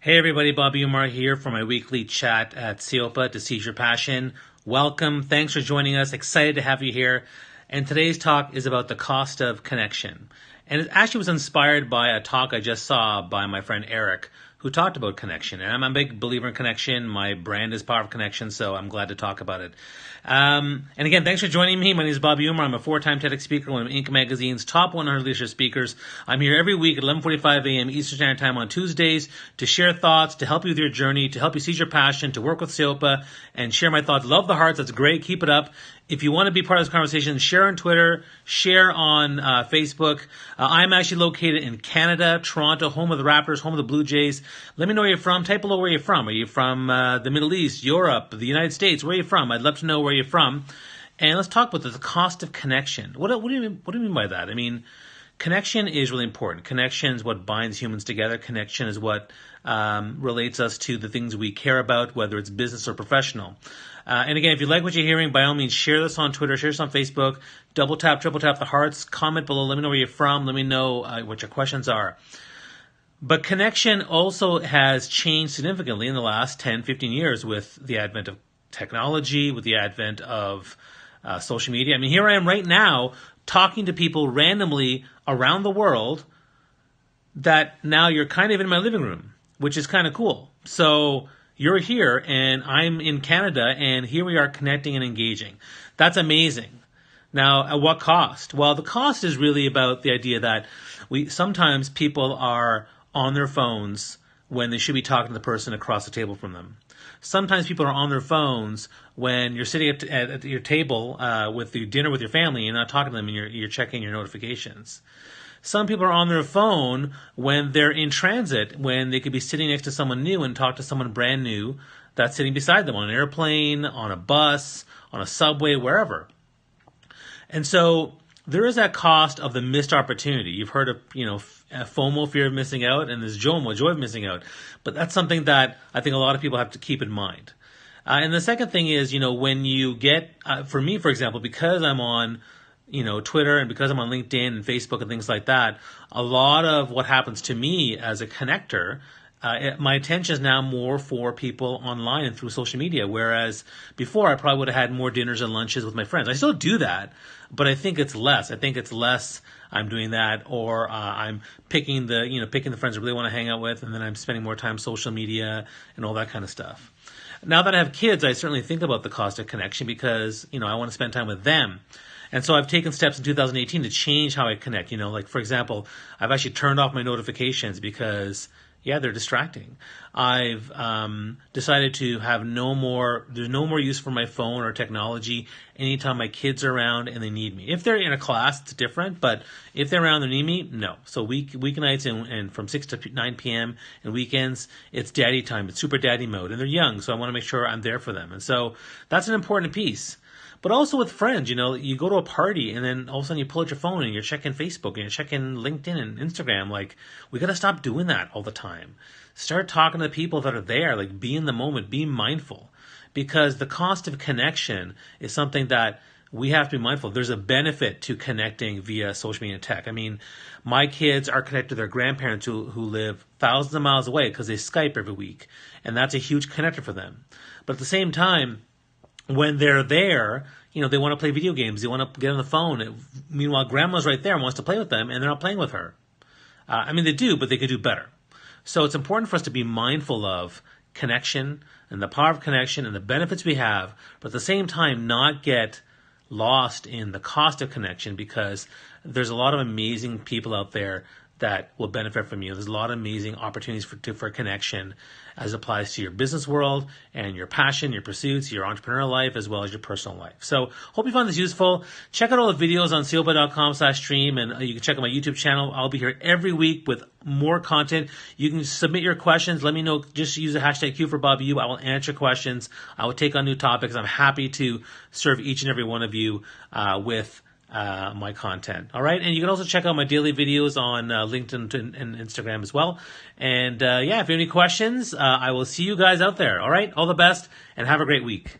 Hey everybody, Bobby Umar here for my weekly chat at CEOPA to Seize Your Passion. Welcome, thanks for joining us, excited to have you here. And today's talk is about the cost of connection. And it actually was inspired by a talk I just saw by my friend Eric, who talked about connection. And I'm a big believer in connection. My brand is Power of Connection, so I'm glad to talk about it. And again, thanks for joining me. My name is Bobby Umar. I'm a 4-time TEDx speaker, one of Inc. Magazine's top 100 leadership speakers. I'm here every week at 11:45 a.m. Eastern Standard Time on Tuesdays to share thoughts, to help you with your journey, to help you seize your passion, to work with CEOPA, and share my thoughts. Love the hearts. That's great. Keep it up. If you want to be part of this conversation, share on Twitter, share on Facebook. I'm actually located in Canada, Toronto, home of the Raptors, home of the Blue Jays. Let me know where you're from. Type below where you're from. Are you from the Middle East, Europe, the United States? Where are you from? I'd love to know where you're from. And let's talk about the cost of connection. What do you mean by that? I mean, connection is really important. Connection is what binds humans together. Connection is what relates us to the things we care about, whether it's business or professional. And again, if you like what you're hearing, by all means, share this on Twitter, share this on Facebook, double tap, triple tap the hearts, comment below, let me know where you're from, let me know what your questions are. But connection also has changed significantly in the last 10, 15 years with the advent of technology, with the advent of social media. I mean, here I am right now talking to people randomly around the world that now you're kind of in my living room, which is kind of cool. So you're here and I'm in Canada and here we are connecting and engaging. That's amazing. Now, at what cost? Well, the cost is really about the idea that sometimes people are on their phones when they should be talking to the person across the table from them. Sometimes people are on their phones when you're sitting at your table with your dinner with your family and you're not talking to them and you're checking your notifications. Some people are on their phone when they're in transit, when they could be sitting next to someone new and talk to someone brand new that's sitting beside them on an airplane, on a bus, on a subway, wherever. And so there is that cost of the missed opportunity. You've heard of, FOMO, fear of missing out, and there's JOMO, joy of missing out. But that's something that I think a lot of people have to keep in mind. And the second thing is, when you get, for me, for example, because I'm on Twitter and because I'm on LinkedIn and Facebook and things like that, a lot of what happens to me as a connector, my attention is now more for people online and through social media, whereas before I probably would have had more dinners and lunches with my friends. I still do that, but I think it's less. I'm doing that, or I'm picking the friends I really want to hang out with, and then I'm spending more time social media and all that kind of stuff. Now that I have kids, I certainly think about the cost of connection because, I want to spend time with them. And so I've taken steps in 2018 to change how I connect. Like, for example, I've actually turned off my notifications because, they're distracting. I've decided to have there's no more use for my phone or technology anytime my kids are around and they need me. If they're in a class, it's different, but if they're around and they need me, no. So weeknights and from 6 to 9 p.m. and weekends, it's daddy time. It's super daddy mode. And they're young, so I want to make sure I'm there for them. And so that's an important piece. But also with friends, you go to a party and then all of a sudden you pull out your phone and you're checking Facebook and you're checking LinkedIn and Instagram. Like, we got to stop doing that all the time. Start talking to the people that are there. Like, be in the moment, be mindful. Because the cost of connection is something that we have to be mindful of. There's a benefit to connecting via social media and tech. I mean, my kids are connected to their grandparents who live thousands of miles away because they Skype every week. And that's a huge connector for them. But at the same time, when they're there, they want to play video games. They want to get on the phone. Meanwhile, grandma's right there and wants to play with them, and they're not playing with her. They do, but they could do better. So it's important for us to be mindful of connection and the power of connection and the benefits we have, but at the same time, not get lost in the cost of connection because there's a lot of amazing people out there that will benefit from you. There's a lot of amazing opportunities for connection as it applies to your business world and your passion, your pursuits, your entrepreneurial life, as well as your personal life. So hope you found this useful. Check out all the videos on ceopa.com/stream, and you can check out my YouTube channel. I'll be here every week with more content. You can submit your questions. Let me know. Just use the hashtag Q for Bobby U. I will answer questions. I will take on new topics. I'm happy to serve each and every one of you with my content. All right. And you can also check out my daily videos on LinkedIn and Instagram as well. And if you have any questions, I will see you guys out there. All right. All the best and have a great week.